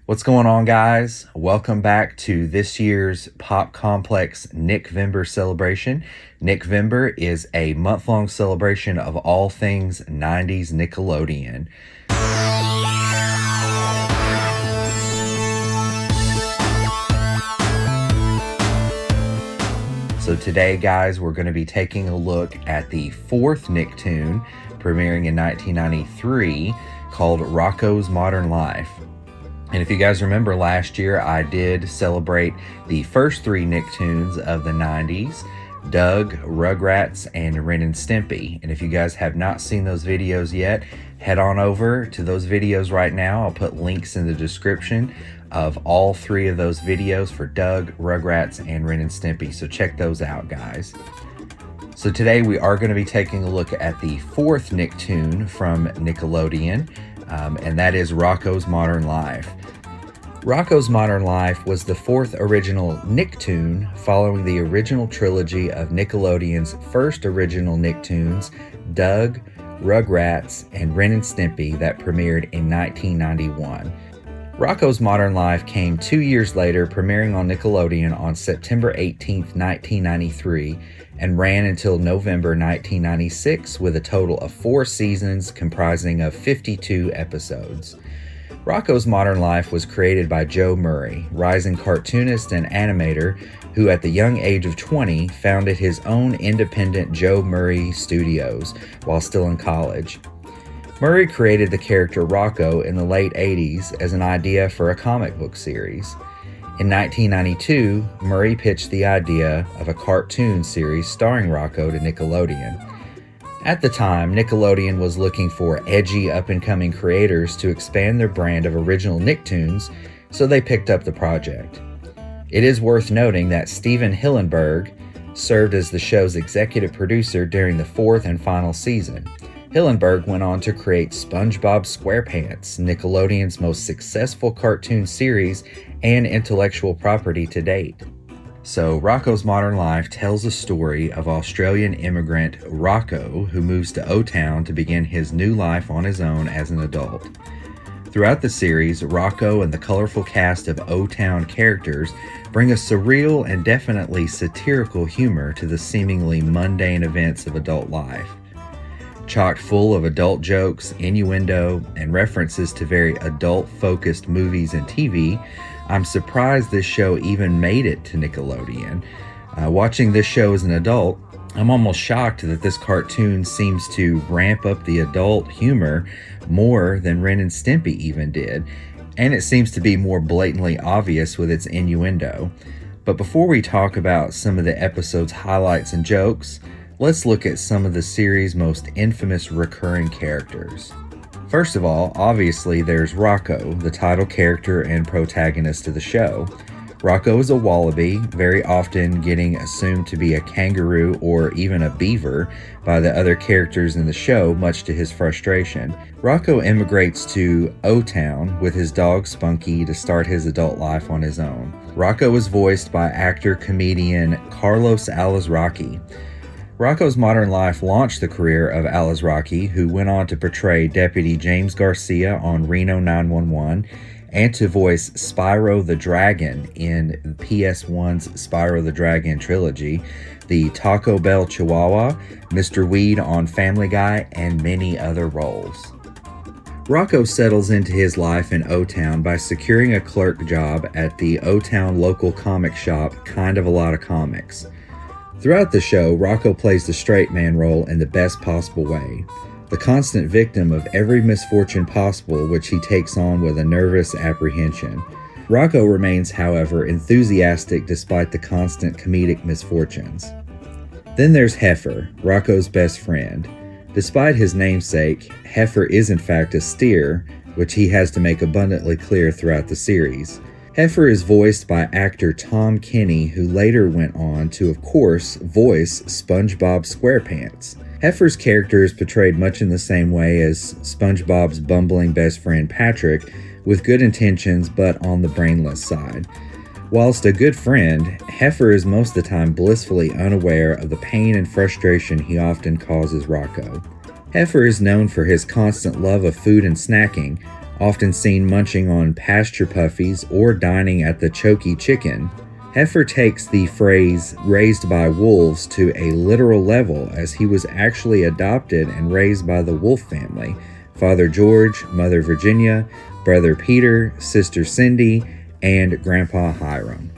What's going on, guys? Welcome back to this year's PopComplex Nickvember celebration. Nickvember is a month-long celebration of all things 90s Nickelodeon. So today, guys, we're going to be taking a look at the fourth Nicktoon, premiering in 1993, called Rocko's Modern Life. And if you guys remember, last year I did celebrate the first three Nicktoons of the 90s, Doug, Rugrats, and Ren and Stimpy. And if you guys have not seen those videos yet, head on over to those videos right now. I'll put links in the description of all three of those videos for Doug, Rugrats, and Ren and Stimpy. So check those out, guys. So today we are going to be taking a look at the fourth Nicktoon from Nickelodeon, and that is Rocko's Modern Life. Rocko's Modern Life was the fourth original Nicktoon following the original trilogy of Nickelodeon's first original Nicktoons, Doug, Rugrats, and Ren and Stimpy, that premiered in 1991. Rocko's Modern Life came 2 years later, premiering on Nickelodeon on September 18, 1993, and ran until November 1996 with a total of 4 seasons comprising of 52 episodes. Rocko's Modern Life was created by Joe Murray, rising cartoonist and animator who at the young age of 20 founded his own independent Joe Murray Studios while still in college. Murray created the character Rocko in the late 80s as an idea for a comic book series. In 1992, Murray pitched the idea of a cartoon series starring Rocko to Nickelodeon. At the time, Nickelodeon was looking for edgy up-and-coming creators to expand their brand of original Nicktoons, so they picked up the project. It is worth noting that Steven Hillenburg served as the show's executive producer during the fourth and final season. Hillenburg went on to create SpongeBob SquarePants, Nickelodeon's most successful cartoon series and intellectual property to date. So, Rocko's Modern Life tells the story of Australian immigrant Rocko, who moves to O-Town to begin his new life on his own as an adult. Throughout the series, Rocko and the colorful cast of O-Town characters bring a surreal and definitely satirical humor to the seemingly mundane events of adult life. Chock full of adult jokes, innuendo, and references to very adult-focused movies and TV, I'm surprised this show even made it to Nickelodeon. Watching this show as an adult, I'm almost shocked that this cartoon seems to ramp up the adult humor more than Ren and Stimpy even did, and it seems to be more blatantly obvious with its innuendo. But before we talk about some of the episode's highlights and jokes, let's look at some of the series' most infamous recurring characters. First of all, obviously there's Rocko, the title character and protagonist of the show. Rocko is a wallaby, very often getting assumed to be a kangaroo or even a beaver by the other characters in the show, much to his frustration. Rocko immigrates to O-Town with his dog Spunky to start his adult life on his own. Rocko is voiced by actor-comedian Carlos Alazraqui. Rocko's Modern Life launched the career of Alazraqui, who went on to portray Deputy James Garcia on Reno 911 and to voice Spyro the Dragon in PS1's Spyro the Dragon trilogy, the Taco Bell Chihuahua, Mr. Weed on Family Guy, and many other roles. Rocko settles into his life in O-Town by securing a clerk job at the O-Town local comic shop Kind of a Lot of Comics. Throughout the show, Rocko plays the straight man role in the best possible way, the constant victim of every misfortune possible, which he takes on with a nervous apprehension. Rocko remains, however, enthusiastic despite the constant comedic misfortunes. Then there's Heifer, Rocko's best friend. Despite his namesake, Heifer is in fact a steer, which he has to make abundantly clear throughout the series. Heifer is voiced by actor Tom Kenny, who later went on to, of course, voice SpongeBob SquarePants. Heifer's character is portrayed much in the same way as SpongeBob's bumbling best friend Patrick, with good intentions but on the brainless side. Whilst a good friend, Heifer is most of the time blissfully unaware of the pain and frustration he often causes Rocko. Heifer is known for his constant love of food and snacking, often seen munching on pasture puffies or dining at the Choky Chicken. Heifer takes the phrase raised by wolves to a literal level, as he was actually adopted and raised by the Wolf family: Father George, Mother Virginia, Brother Peter, Sister Cindy, and Grandpa Hiram.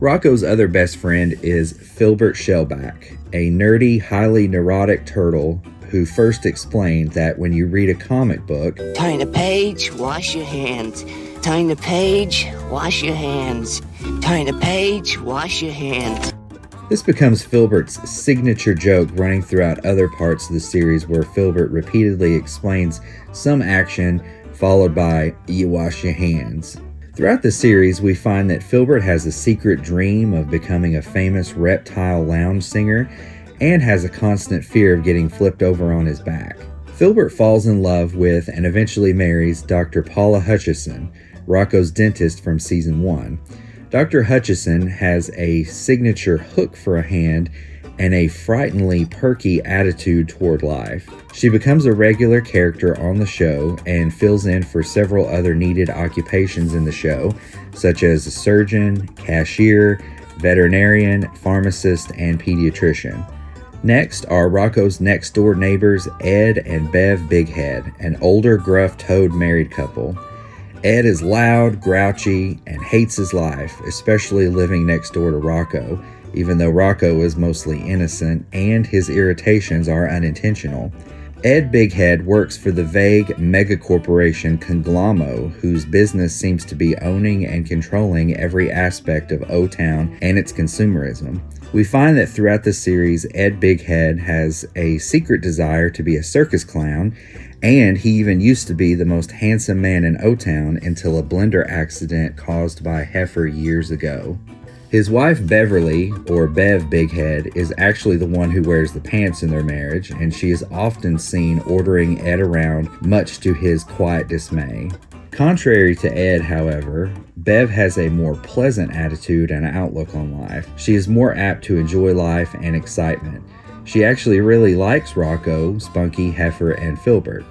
Rocko's other best friend is Filbert Shellback, a nerdy, highly neurotic turtle who first explained that when you read a comic book, turn the page, wash your hands. Turn the page, wash your hands. Turn the page, wash your hands. This becomes Filbert's signature joke running throughout other parts of the series, where Filbert repeatedly explains some action followed by, you wash your hands. Throughout the series, we find that Filbert has a secret dream of becoming a famous reptile lounge singer and has a constant fear of getting flipped over on his back. Filbert falls in love with and eventually marries Dr. Paula Hutchison, Rocko's dentist from season 1. Dr. Hutchison has a signature hook for a hand and a frighteningly perky attitude toward life. She becomes a regular character on the show and fills in for several other needed occupations in the show, such as a surgeon, cashier, veterinarian, pharmacist, and pediatrician. Next are Rocko's next-door neighbors Ed and Bev Bighead, an older gruff-toed married couple. Ed is loud, grouchy, and hates his life, especially living next door to Rocko, even though Rocko is mostly innocent and his irritations are unintentional. Ed Bighead works for the vague megacorporation Conglommo, whose business seems to be owning and controlling every aspect of O-Town and its consumerism. We find that throughout the series, Ed Bighead has a secret desire to be a circus clown, and he even used to be the most handsome man in O-Town until a blender accident caused by Heifer years ago. His wife Beverly, or Bev Bighead, is actually the one who wears the pants in their marriage, and she is often seen ordering Ed around, much to his quiet dismay. Contrary to Ed, however, Bev has a more pleasant attitude and outlook on life. She is more apt to enjoy life and excitement. She actually really likes Rocko, Spunky, Heifer, and Filbert.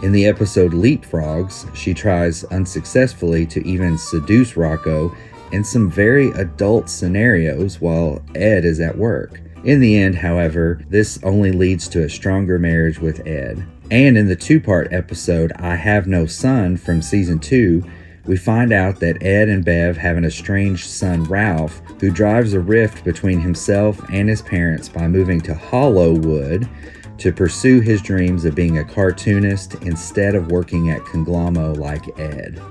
In the episode Leapfrogs, she tries unsuccessfully to even seduce Rocko in some very adult scenarios while Ed is at work. In the end, however, this only leads to a stronger marriage with Ed. And in the 2-part episode I Have No Son from season 2, we find out that Ed and Bev have an estranged son, Ralph, who drives a rift between himself and his parents by moving to Hollowood to pursue his dreams of being a cartoonist instead of working at Conglommo like Ed.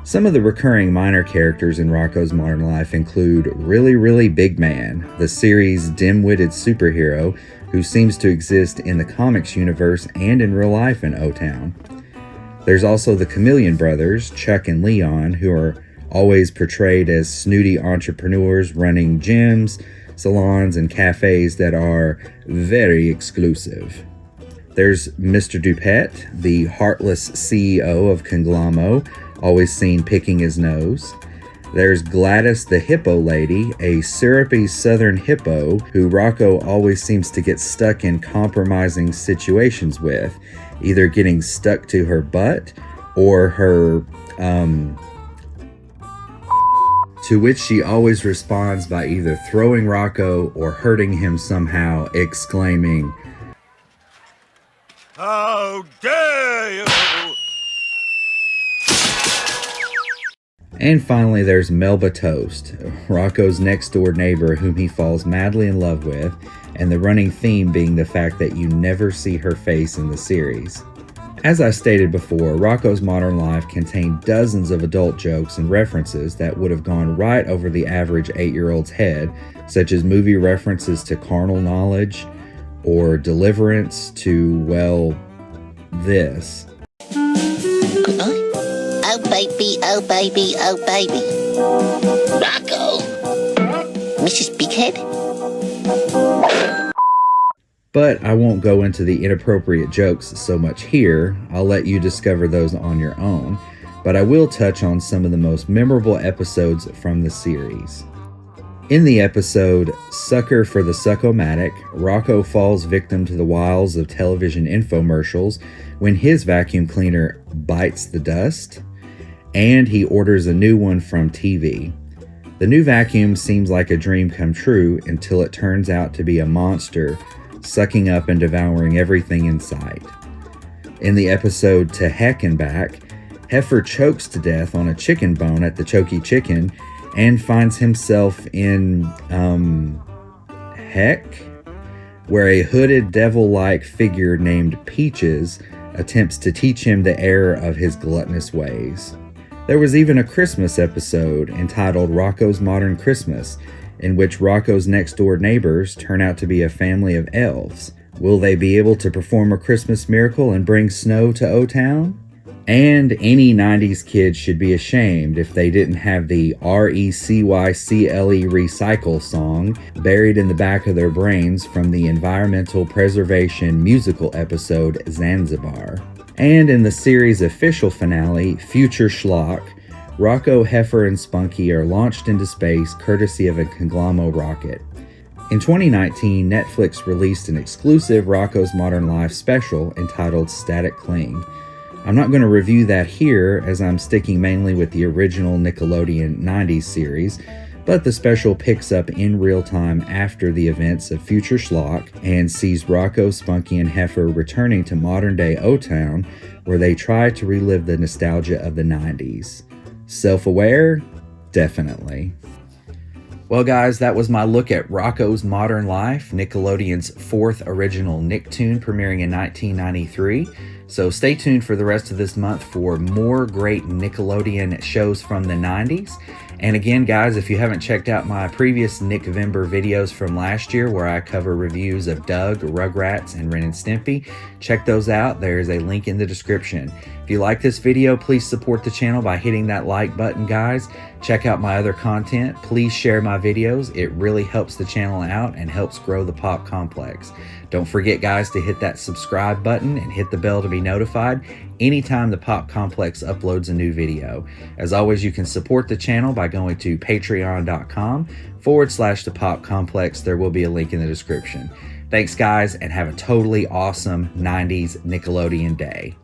Some of the recurring minor characters in Rocko's Modern Life include Really Really Big Man, the series' dim-witted superhero who seems to exist in the comics universe and in real life in O-Town. There's also the Chameleon Brothers, Chuck and Leon, who are always portrayed as snooty entrepreneurs running gyms, salons, and cafes that are very exclusive. There's Mr. Dupet, the heartless CEO of Conglommo, always seen picking his nose. There's Gladys the Hippo Lady, a syrupy southern hippo who Rocko always seems to get stuck in compromising situations with, either getting stuck to her butt or her, to which she always responds by either throwing Rocko or hurting him somehow, exclaiming, "How dare you!" And finally, there's Melba Toast, Rocko's next-door neighbor whom he falls madly in love with, and the running theme being the fact that you never see her face in the series. As I stated before, Rocko's Modern Life contained dozens of adult jokes and references that would have gone right over the average 8-year-old's head, such as movie references to carnal knowledge, or deliverance to, well, this. Oh baby, oh baby, oh baby. Rocko? Mrs. Bighead? But I won't go into the inappropriate jokes so much here. I'll let you discover those on your own. But I will touch on some of the most memorable episodes from the series. In the episode Sucker for the Suck-O-Matic, Rocko falls victim to the wiles of television infomercials when his vacuum cleaner bites the dust, and he orders a new one from TV. The new vacuum seems like a dream come true until it turns out to be a monster, sucking up and devouring everything in sight. In the episode To Heck and Back, Heifer chokes to death on a chicken bone at the Choky Chicken and finds himself in, Heck, where a hooded devil-like figure named Peaches attempts to teach him the error of his gluttonous ways. There was even a Christmas episode entitled Rocko's Modern Christmas, in which Rocko's next-door neighbors turn out to be a family of elves. Will they be able to perform a Christmas miracle and bring snow to O-Town? And any 90s kid should be ashamed if they didn't have the RECYCLE Recycle song buried in the back of their brains from the environmental preservation musical episode Zanzibar. And in the series' official finale, Future Schlock, Rocko, Heifer, and Spunky are launched into space courtesy of a Conglommo rocket. In 2019, Netflix released an exclusive Rocko's Modern Life special entitled Static Cling. I'm not going to review that here, as I'm sticking mainly with the original Nickelodeon 90s series, but the special picks up in real time after the events of Future Schlock and sees Rocko, Spunky, and Heifer returning to modern-day O-Town, where they try to relive the nostalgia of the 90s. Self-aware? Definitely. Well, guys, that was my look at Rocko's Modern Life, Nickelodeon's fourth original Nicktoon, premiering in 1993. So stay tuned for the rest of this month for more great Nickelodeon shows from the 90s. And again, guys, if you haven't checked out my previous Nickvember videos from last year where I cover reviews of Doug, Rugrats, and Ren and Stimpy, check those out. There's a link in the description. If you like this video, please support the channel by hitting that like button, guys. Check out my other content. Please share my videos. It really helps the channel out and helps grow the Pop Complex. Don't forget, guys, to hit that subscribe button and hit the bell to be notified anytime the Pop Complex uploads a new video. As always, you can support the channel by going to patreon.com/the Pop Complex. There will be a link in the description. Thanks, guys, and have a totally awesome 90s Nickelodeon day.